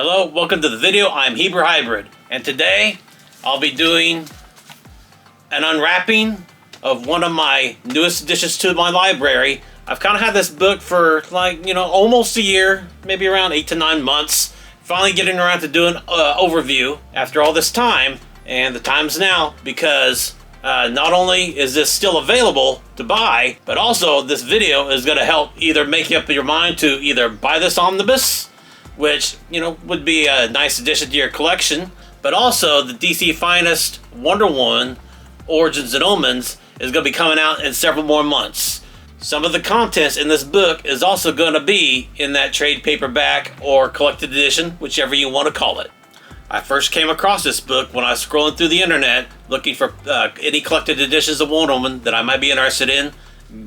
Hello, welcome to the video. I'm Hebrew Hybrid, and today I'll be doing an unwrapping of one of my newest additions to my library. I've kind of had this book for almost a year, maybe around 8 to 9 months. Finally getting around to doing an overview after all this time, and the time's now because not only is this still available to buy, but also this video is going to help either make up your mind to either buy this omnibus, which, would be a nice addition to your collection, but also the DC Finest Wonder Woman Origins and Omens is going to be coming out in several more months. Some of the contents in this book is also going to be in that trade paperback or collected edition, whichever you want to call it. I first came across this book when I was scrolling through the internet looking for any collected editions of Wonder Woman that I might be interested in.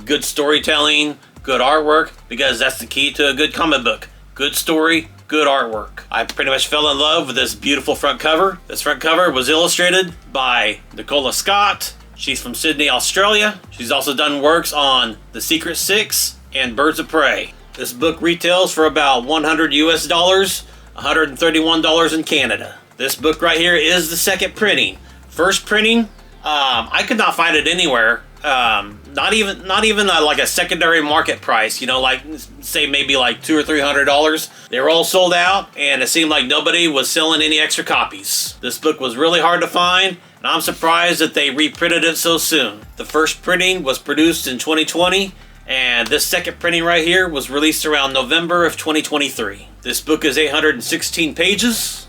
Good storytelling, good artwork, because that's the key to a good comic book. Good story, good artwork. I pretty much fell in love with this beautiful front cover. This front cover was illustrated by Nicola Scott. She's from Sydney, Australia. She's also done works on The Secret Six and Birds of Prey. This book retails for about $100 US, $131 in Canada. This book right here is the second printing. First printing, I could not find it anywhere. Not even like a secondary market price, like say maybe like $200 or $300. They were all sold out, and it seemed like nobody was selling any extra copies. This book was really hard to find, and I'm surprised that they reprinted it so soon. The first printing was produced in 2020, and this second printing right here was released around November of 2023. This book is 816 pages.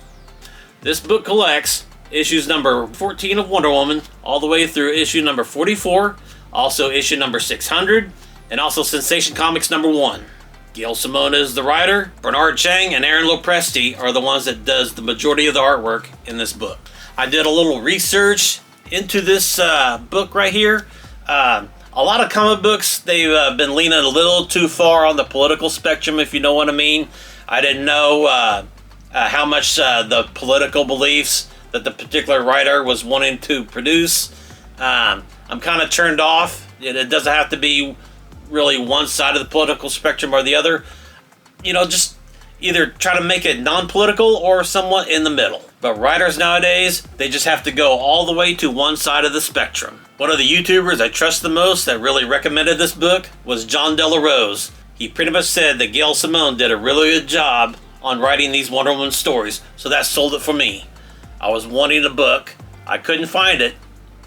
This book collects issues number 14 of Wonder Woman all the way through issue number 44, also issue number 600, and also Sensation Comics number 1. Gail Simone is the writer. Bernard Chang and Aaron Lopresti are the ones that does the majority of the artwork in this book. I did a little research into this book right here. A lot of comic books, they've been leaning a little too far on the political spectrum, if you know what I mean. I didn't know how much the political beliefs that the particular writer was wanting to produce. I'm kind of turned off. It doesn't have to be really one side of the political spectrum or the other. Just either try to make it non-political or somewhat in the middle. But writers nowadays, they just have to go all the way to one side of the spectrum. One of the YouTubers I trust the most that really recommended this book was John Della Rose. He pretty much said that Gail Simone did a really good job on writing these Wonder Woman stories, so that sold it for me. I was wanting a book. I couldn't find it,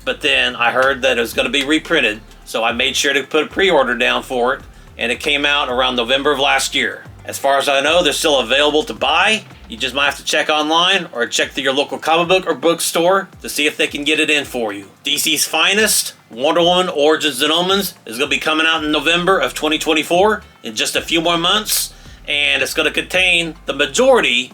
but then I heard that it was going to be reprinted, so I made sure to put a pre-order down for it, and it came out around November of last year. As far as I know, they're still available to buy. You just might have to check online or check through your local comic book or bookstore to see if they can get it in for you. DC's Finest Wonder Woman Origins and Omens is going to be coming out in November of 2024 in just a few more months, and it's going to contain the majority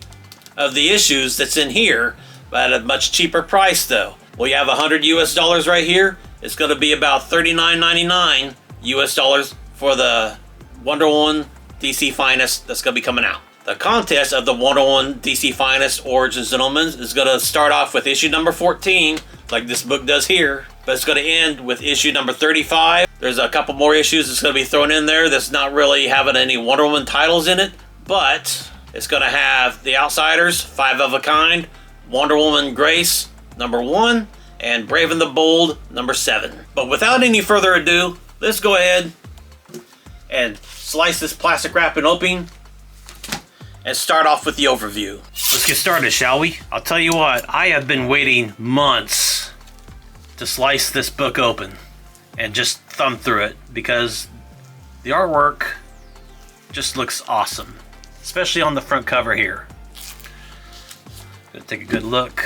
of the issues that's in here, but at a much cheaper price though. Well, you have $100 US right here. It's going to be about $39.99 US for the Wonder Woman DC Finest that's going to be coming out. The contest of the Wonder Woman DC Finest Origins and Omens is going to start off with issue number 14, like this book does here, but it's going to end with issue number 35. There's a couple more issues that's going to be thrown in there that's not really having any Wonder Woman titles in it, but it's going to have The Outsiders, 5 of a Kind, Wonder Woman Grace, number 1, and Brave and the Bold, number 7. But without any further ado, let's go ahead and slice this plastic wrapping open and start off with the overview. Let's get started, shall we? I'll tell you what, I have been waiting months to slice this book open and just thumb through it because the artwork just looks awesome, especially on the front cover here. Gonna take a good look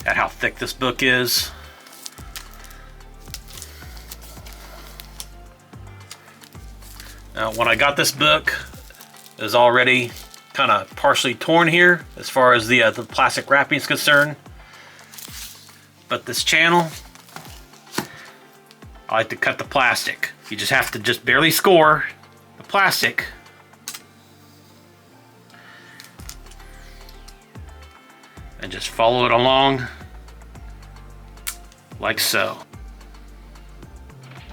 at how thick this book is. Now, when I got this book, it was already kind of partially torn here as far as the plastic wrapping is concerned. But this channel, I like to cut the plastic. You just have to just barely score the plastic. And just follow it along like so.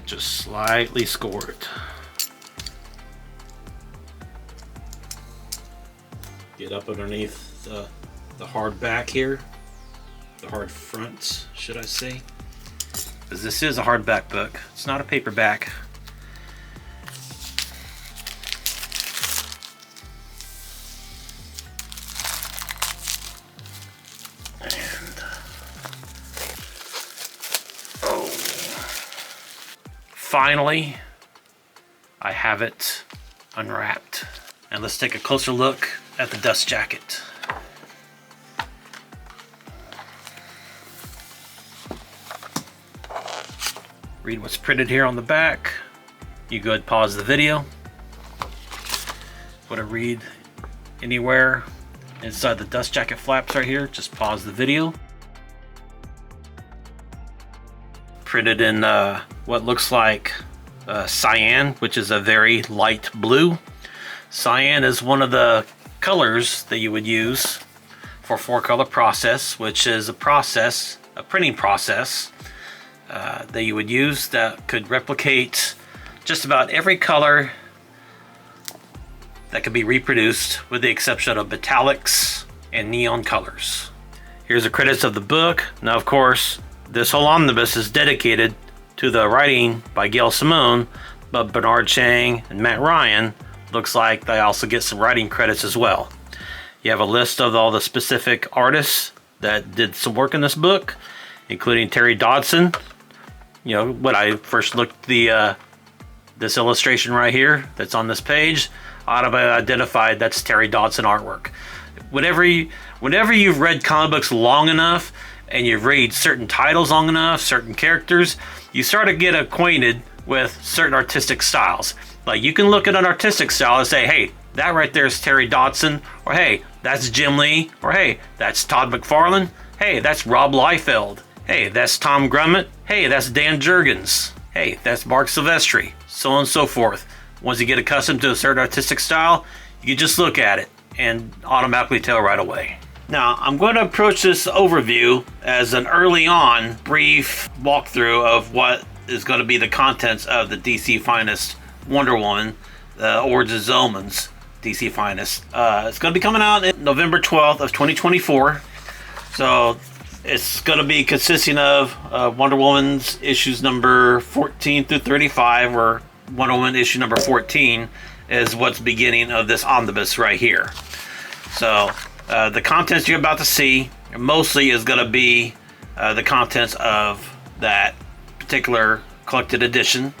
Just slightly score it. get up underneath the hard back here, the hard front, should I say? Because this is a hardback book. It's not a paperback. And oh, finally, I have it unwrapped. And let's take a closer look at the dust jacket. Read what's printed here on the back. You go ahead and pause the video. Want to read anywhere inside the dust jacket flaps right here, just pause the video. Printed in what looks like cyan, which is a very light blue. Cyan is one of the colors that you would use for 4-color process, which is a printing process that you would use that could replicate just about every color that could be reproduced, with the exception of metallics and neon colors. Here's the credits of the book. Now, of course, this whole omnibus is dedicated to the writing by Gail Simone, but Bernard Chang and Matt Ryan looks like they also get some writing credits as well. You have a list of all the specific artists that did some work in this book, including Terry Dodson. You know, when I first looked at this illustration right here that's on this page, I identified that's Terry Dodson artwork. Whenever you've read comic books long enough and you've read certain titles long enough, certain characters, you start to get acquainted with certain artistic styles. Like, you can look at an artistic style and say, hey, that right there is Terry Dodson, or hey, that's Jim Lee, or hey, that's Todd McFarlane, hey, that's Rob Liefeld, hey, that's Tom Grummett, hey, that's Dan Jurgens, hey, that's Mark Silvestri, so on and so forth. Once you get accustomed to a certain artistic style, you can just look at it and automatically tell right away. Now, I'm going to approach this overview as an early on brief walkthrough of what is going to be the contents of the DC Finest Wonder Woman, Origins Omens DC Finest. It's going to be coming out in November 12th of 2024. So it's going to be consisting of Wonder Woman's issues number 14 through 35, or Wonder Woman issue number 14 is what's beginning of this omnibus right here. So the contents you're about to see mostly is going to be the contents of that particular collected edition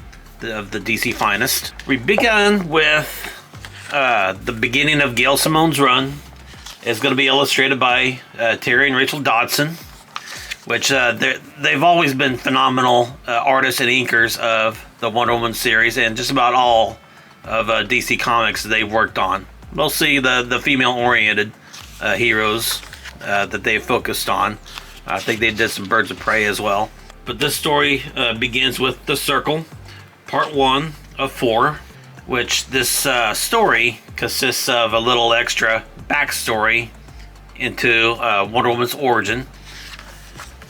of the DC Finest. We began with the beginning of Gail Simone's run. It's going to be illustrated by Terry and Rachel Dodson, which they've always been phenomenal artists and inkers of the Wonder Woman series, and just about all of DC Comics they've worked on. Mostly the female-oriented heroes that they've focused on. I think they did some Birds of Prey as well. But this story begins with The Circle, part 1 of 4, which this story consists of a little extra backstory into Wonder Woman's origin.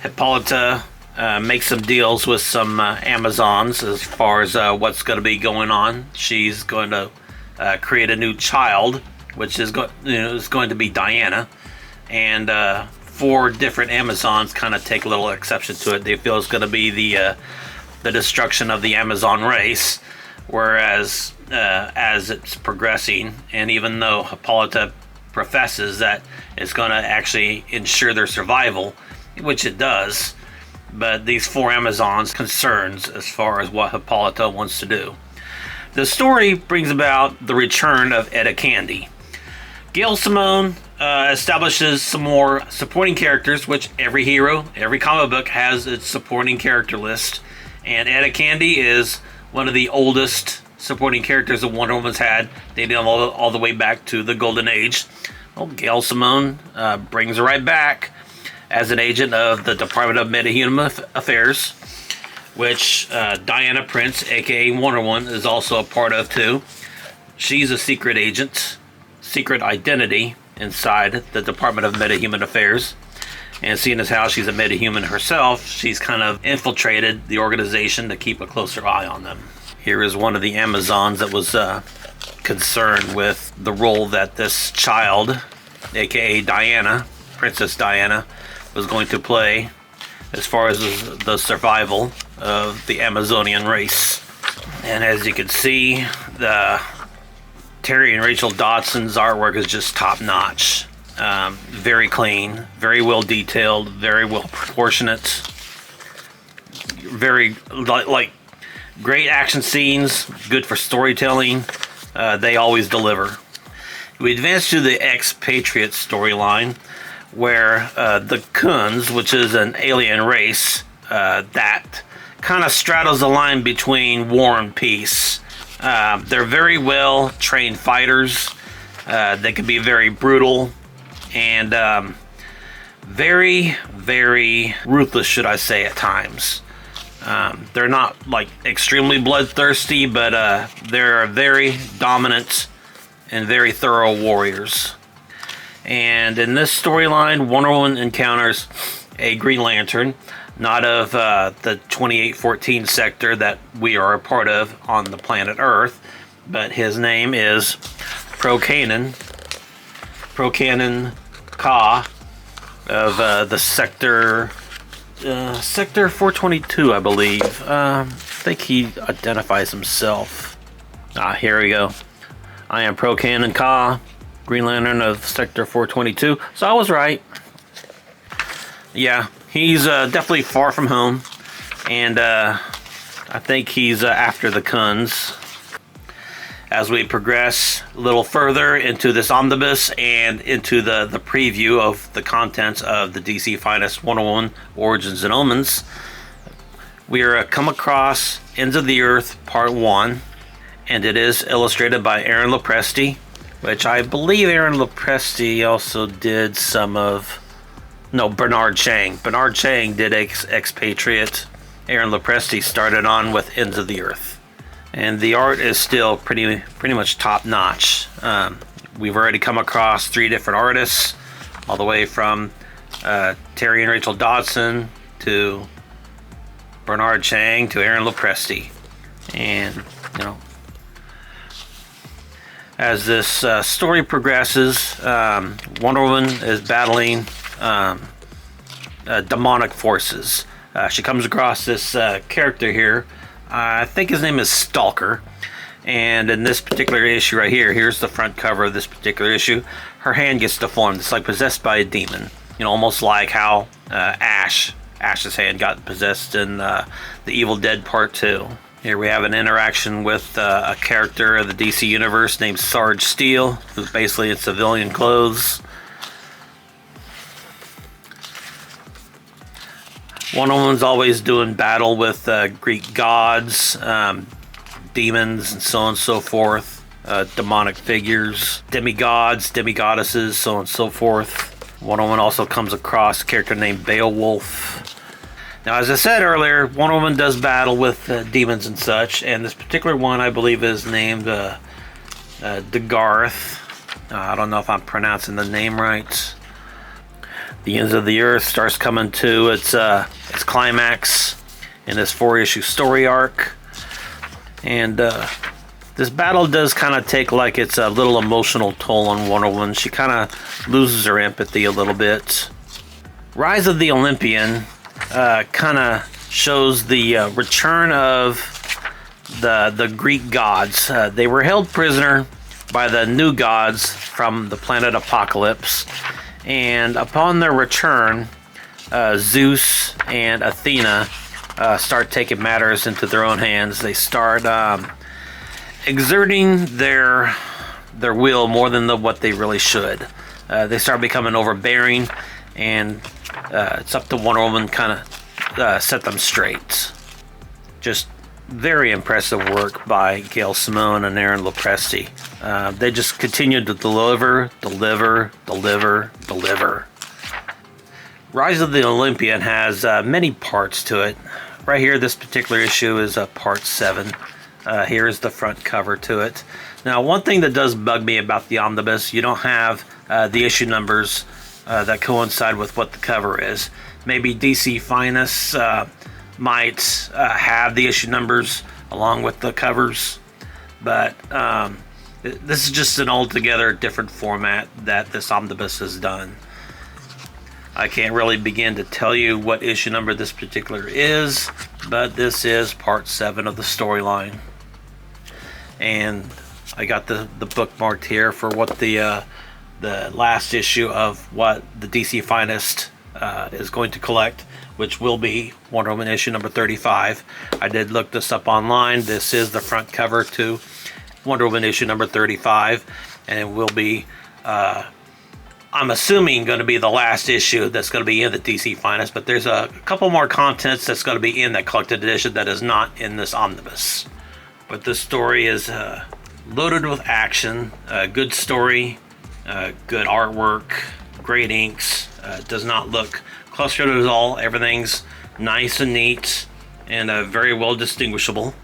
Hippolyta makes some deals with some Amazons as far as what's going to be going on. She's going to create a new child, which is going to be Diana, and 4 different Amazons kind of take a little exception to it. They feel it's going to be the destruction of the Amazon race, whereas as it's progressing, and even though Hippolyta professes that it's going to actually ensure their survival, which it does, but these 4 Amazons concerns as far as what Hippolyta wants to do. The story brings about the return of Etta Candy. Gail Simone establishes some more supporting characters, which every hero, every comic book has its supporting character list, and Etta Candy is one of the oldest supporting characters that Wonder Woman's had, dating all the way back to the Golden Age. Well, Gail Simone brings her right back as an agent of the Department of Metahuman Affairs, which Diana Prince, aka Wonder Woman, is also a part of too. She's a secret agent, secret identity inside the Department of Metahuman Affairs. And seeing as how she's a metahuman herself, she's kind of infiltrated the organization to keep a closer eye on them. Here is one of the Amazons that was concerned with the role that this child aka Diana, Princess Diana, was going to play as far as the survival of the Amazonian race. And as you can see, the Terry and Rachel Dodson's artwork is just top notch. Very clean, very well detailed, very well proportionate, very like great action scenes, good for storytelling. They always deliver. We advance to the expatriate storyline, where the Kuns, which is an alien race that kind of straddles the line between war and peace. They're very well trained fighters. They can be very brutal and very, very ruthless, should I say, at times. They're not like extremely bloodthirsty, but they're very dominant and very thorough warriors. And in this storyline, Wonder Woman encounters a Green Lantern, not of the 2814 sector that we are a part of on the planet Earth, but his name is Prokanan Ka of the sector 422, I believe. I think he identifies himself. Here we go. I am Prokanan Ka, Green Lantern of Sector 422. So I was right. Yeah, he's definitely far from home, and I think he's after the Kuns. As we progress a little further into this omnibus and into the preview of the contents of the DC Finest Wonder Woman Origins and Omens, we are come across Ends of the Earth Part 1, and it is illustrated by Aaron Lopresti, which I believe Aaron Lopresti also did some of... No, Bernard Chang. Bernard Chang did Expatriate. Aaron Lopresti started on with Ends of the Earth. And the art is still pretty much top notch. We've already come across 3 different artists, all the way from Terry and Rachel Dodson to Bernard Chang to Aaron Lopresti. And, you know, as this story progresses, Wonder Woman is battling demonic forces. She comes across this character here. I think his name is Stalker. And in this particular issue right here, here's the front cover of this particular issue. Her hand gets deformed. It's like possessed by a demon. You know, almost like how Ash's hand got possessed in The Evil Dead Part 2. Here we have an interaction with a character of the DC Universe named Sarge Steel, who's basically in civilian clothes. Wonder Woman's always doing battle with Greek gods, demons, and so on and so forth. Demonic figures, demigods, demigoddesses, so on and so forth. Wonder Woman also comes across a character named Beowulf. Now, as I said earlier, Wonder Woman does battle with demons and such, and this particular one I believe is named Degarth. I don't know if I'm pronouncing the name right. The Ends of the Earth starts coming to its climax in this 4-issue story arc, and this battle does kind of take like it's a little emotional toll on Wonder Woman. She kind of loses her empathy a little bit. Rise of the Olympian kind of shows the return of the Greek gods. They were held prisoner by the new gods from the planet Apocalypse. And upon their return, Zeus and Athena start taking matters into their own hands. They start exerting their will more than what they really should. They start becoming overbearing, and it's up to Wonder Woman kind of set them straight. Just very impressive work by Gail Simone and Aaron Lopresti. They just continue to deliver. Rise of the Olympian has many parts to it. Right here, this particular issue is part 7. Here's the front cover to it. Now, one thing that does bug me about the omnibus, you don't have the issue numbers that coincide with what the cover is. Maybe DC Finest might have the issue numbers along with the covers, but This is just an altogether different format that this omnibus has done. I can't really begin to tell you what issue number this particular is, but this is part 7 of the storyline. And I got the book marked here for what the last issue of what the DC Finest is going to collect, which will be Wonder Woman issue number 35. I did look this up online. This is the front cover to Wonder Woman issue number 35, and it will be I'm assuming going to be the last issue that's going to be in the DC Finest, but there's a couple more contents that's going to be in that collected edition that is not in this omnibus. But this story is loaded with action, good story, good artwork, great inks, does not look clustered at all. Everything's nice and neat and very well distinguishable.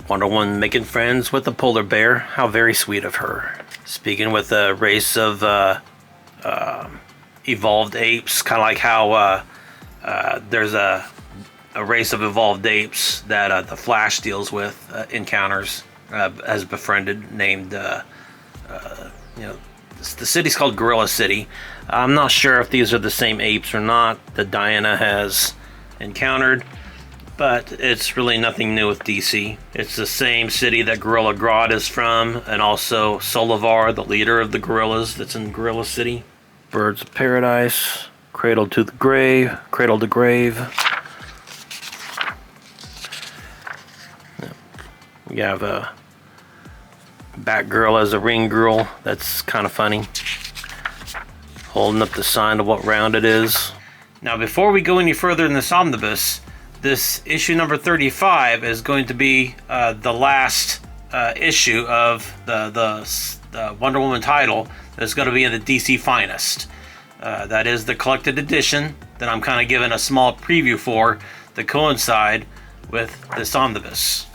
Wonder Woman making friends with a polar bear. How very sweet of her. Speaking with a race of evolved apes, kind of like how there's a race of evolved apes that the Flash deals with, encounters, has befriended, named, the city's called Gorilla City. I'm not sure if these are the same apes or not that Diana has encountered, but it's really nothing new with DC. It's the same city that Gorilla Grodd is from, and also Solivar, the leader of the gorillas that's in Gorilla City. Birds of Paradise, Cradle to Grave. We have a Batgirl as a ring girl. That's kind of funny. Holding up the sign of what round it is. Now, before we go any further in this omnibus, this issue number 35 is going to be the last issue of the Wonder Woman title that's going to be in the DC Finest. That is the collected edition that I'm kind of giving a small preview for to coincide with this omnibus.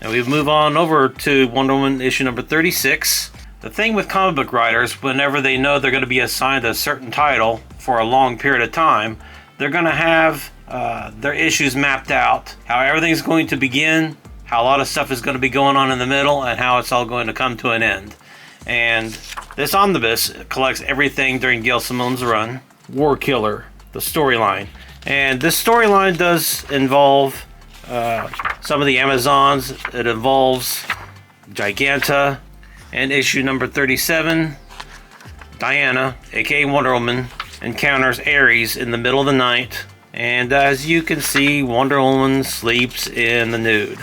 And we move on over to Wonder Woman issue number 36. The thing with comic book writers, whenever they know they're going to be assigned a certain title for a long period of time, they're going to have their issues mapped out, how everything's going to begin, how a lot of stuff is going to be going on in the middle, and how it's all going to come to an end. And this omnibus collects everything during Gail Simone's run. War Killer, the storyline. And this storyline does involve some of the Amazons. It involves Giganta. And issue number 37, Diana, aka Wonder Woman, encounters Ares in the middle of the night. And as you can see, Wonder Woman sleeps in the nude,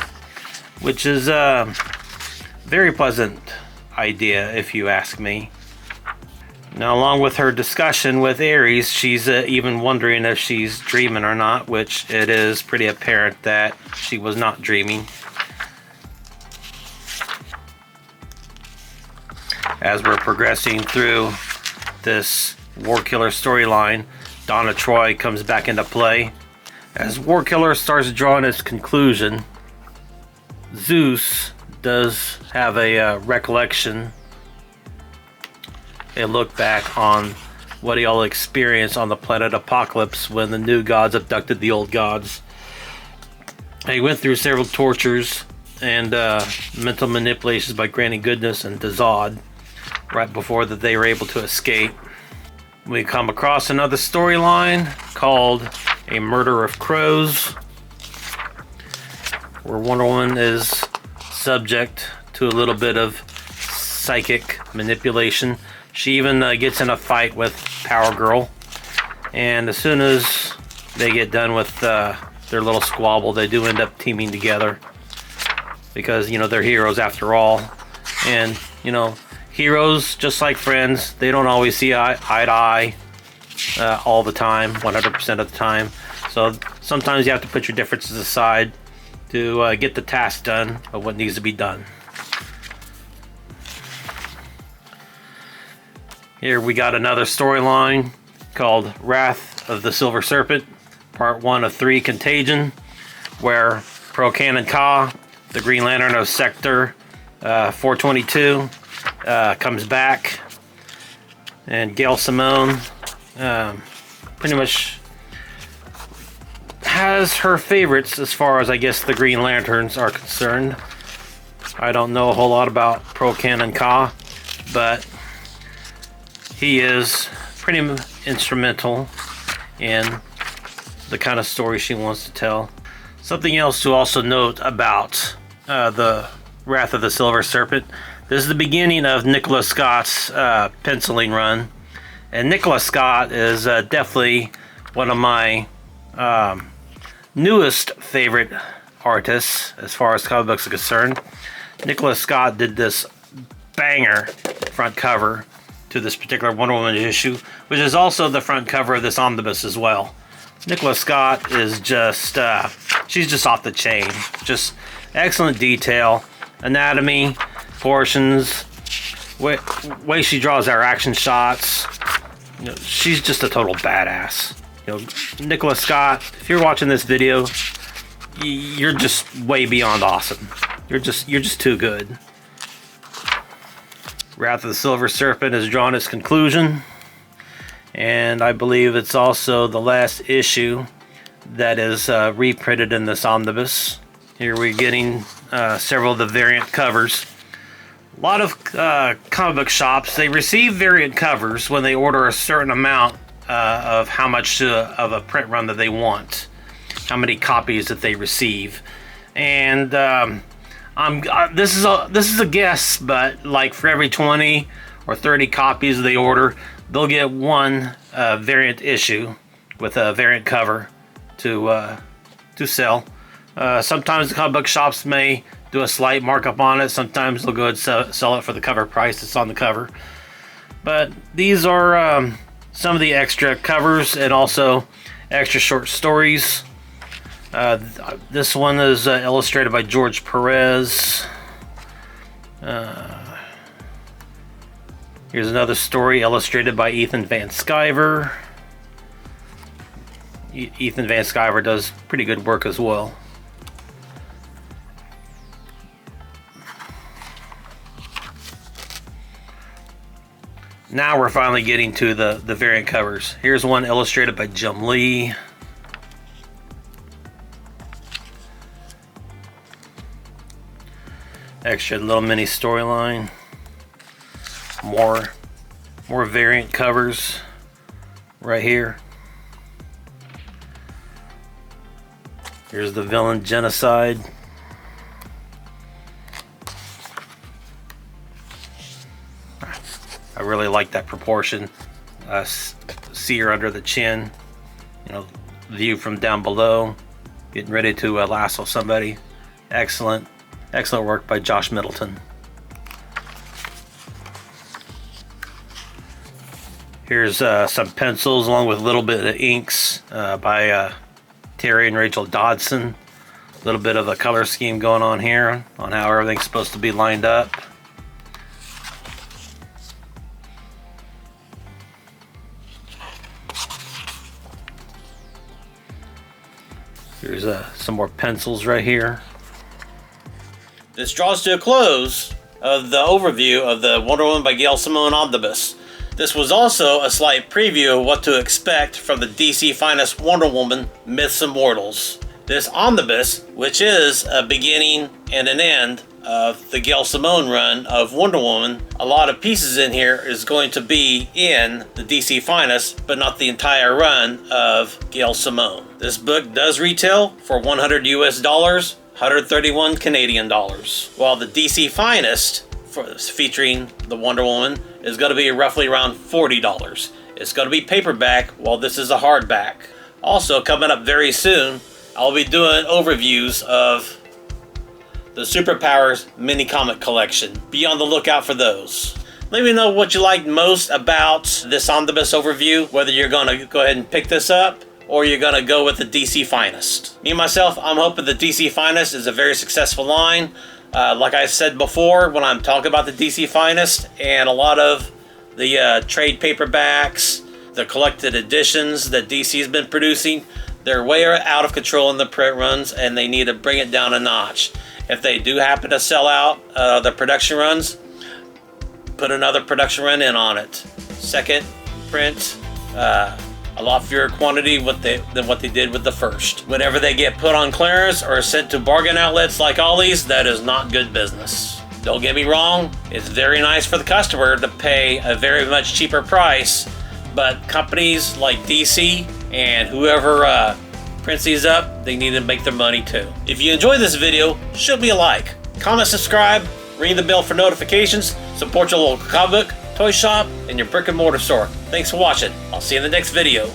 which is a very pleasant idea, if you ask me. Now, along with her discussion with Ares, she's even wondering if she's dreaming or not, which it is pretty apparent that she was not dreaming. As we're progressing through this War Killer storyline, Donna Troy comes back into play. As War Killer starts drawing its conclusion, Zeus does have a recollection, a look back on what he all experienced on the planet Apocalypse when the new gods abducted the old gods. He went through several tortures and mental manipulations by Granny Goodness and Dazad right before that they were able to escape. We come across another storyline called A Murder of Crows, where Wonder Woman is subject to a little bit of psychic manipulation. She even gets in a fight with Power Girl, and as soon as they get done with their little squabble, they do end up teaming together because, you know, they're heroes after all. And, you know, heroes, just like friends, they don't always see eye to eye all the time, 100% of the time. So sometimes you have to put your differences aside to get the task done of what needs to be done. Here we got another storyline called Wrath of the Silver Serpent, part 1 of 3, Contagion, where Pearl Cannon Ka, the Green Lantern of Sector 422, comes back, and Gail Simone pretty much has her favorites as far as, I guess, the Green Lanterns are concerned. I don't know a whole lot about Pro Canon Ka, but he is pretty instrumental in the kind of story she wants to tell. Something else to also note about the Wrath of the Silver Serpent. This is the beginning of Nicholas Scott's penciling run. And Nicholas Scott is definitely one of my newest favorite artists as far as comic books are concerned. Nicholas Scott did this banger front cover to this particular Wonder Woman issue, which is also the front cover of this omnibus as well. Nicholas Scott is just, she's just off the chain. Just excellent detail, anatomy, portions, way she draws our action shots. You know, she's just a total badass. You know, Nicholas Scott, if you're watching this video, you're just way beyond awesome. You're just too good. Wrath of the Silver Serpent has drawn its conclusion, and I believe it's also the last issue that is reprinted in this omnibus. Here we're getting several of the variant covers. A lot of comic book shops, they receive variant covers when they order a certain amount of how much of a print run that they want, how many copies that they receive. And this is a guess, but like for every 20 or 30 copies they order, they'll get one variant issue with a variant cover to sell. Sometimes the comic book shops may do a slight markup on it. Sometimes they'll go and sell it for the cover price that's on the cover. But these are some of the extra covers and also extra short stories. This one is illustrated by George Perez. Here's another story illustrated by Ethan Van Sciver. Ethan Van Sciver does pretty good work as well. Now we're finally getting to the variant covers. Here's one illustrated by Jim Lee. Extra little mini storyline. More variant covers right here. Here's the villain Genocide. I really like that proportion. See her under the chin. You know, view from down below. Getting ready to lasso somebody. Excellent work by Josh Middleton. Here's some pencils along with a little bit of inks by Terry and Rachel Dodson. A little bit of a color scheme going on here on how everything's supposed to be lined up. Here's some more pencils right here. This draws to a close of the overview of the Wonder Woman by Gail Simone Omnibus. This was also a slight preview of what to expect from the DC Finest Wonder Woman Myths Immortals. This omnibus, which is a beginning and an end of the Gail Simone run of Wonder Woman, a lot of pieces in here is going to be in the DC Finest, but not the entire run of Gail Simone. This book does retail for $100 US, 131 Canadian dollars, while the DC Finest featuring the Wonder Woman is going to be roughly around $40. It's going to be paperback, while this is a hardback. Also coming up very soon, I'll be doing overviews of the Superpowers mini comic collection. Be on the lookout for those. Let me know what you liked most about this omnibus overview, whether you're going to go ahead and pick this up or you're going to go with the DC Finest. Me myself, I'm hoping the DC Finest is a very successful line. Like I said before when I'm talking about the DC Finest, and a lot of the trade paperbacks, the collected editions that DC has been producing, they're way out of control in the print runs, and they need to bring it down a notch. If they do happen to sell out the production runs, put another production run in on it. Second print, a lot fewer quantity than what they did with the first. Whenever they get put on clearance or sent to bargain outlets like Ollie's, that is not good business. Don't get me wrong, it's very nice for the customer to pay a very much cheaper price, but companies like DC and whoever prints these up, they need to make their money too. If you enjoyed this video, shoot me a like, comment, subscribe, ring the bell for notifications, support your local comic book, toy shop, and your brick and mortar store. Thanks for watching. I'll see you in the next video.